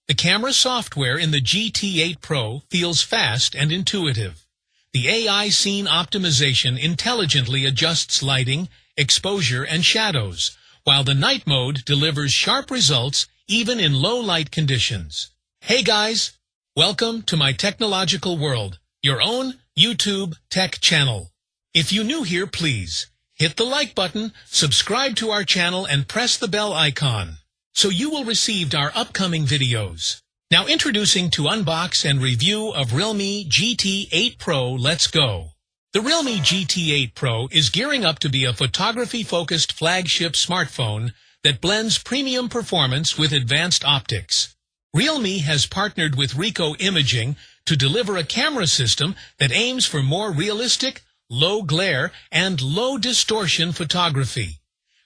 The camera software in the GT8 Pro feels fast and intuitive. The AI scene optimization intelligently adjusts lighting, exposure, and shadows, while the night mode delivers sharp results even in low light conditions. Hey guys, welcome to my technological world, your own YouTube tech channel. If you're new here, please hit the like button, subscribe to our channel, and press the bell icon, so you will receive our upcoming videos. Now introducing to unbox and review of Realme GT8 Pro, let's go. The Realme GT8 Pro is gearing up to be a photography-focused flagship smartphone that blends premium performance with advanced optics. Realme has partnered with Ricoh Imaging to deliver a camera system that aims for more realistic, low glare, and low distortion photography,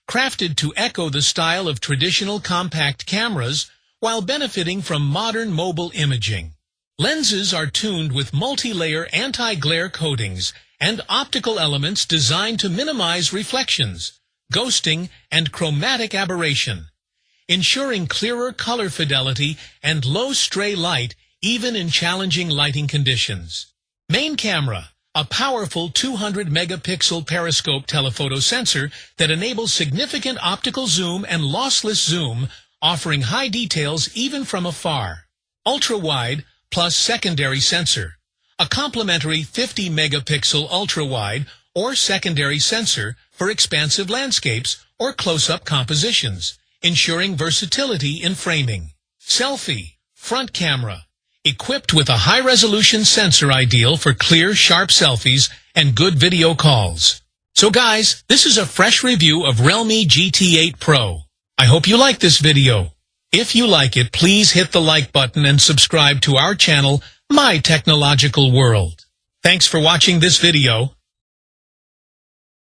crafted to echo the style of traditional compact cameras while benefiting from modern mobile imaging. Lenses are tuned with multi-layer anti-glare coatings and optical elements designed to minimize reflections, ghosting, and chromatic aberration, ensuring clearer color fidelity and low stray light even in challenging lighting conditions. Main camera: a powerful 200-megapixel periscope telephoto sensor that enables significant optical zoom and lossless zoom, offering high details even from afar. Ultra-wide plus secondary sensor: a complementary 50-megapixel ultra-wide or secondary sensor for expansive landscapes or close-up compositions, ensuring versatility in framing. Selfie: front camera, equipped with a high-resolution sensor ideal for clear, sharp selfies and good video calls. So guys, this is a fresh review of Realme GT8 Pro. I hope you like this video. If you like it, please hit the like button and subscribe to our channel, My Technological World. Thanks for watching this video.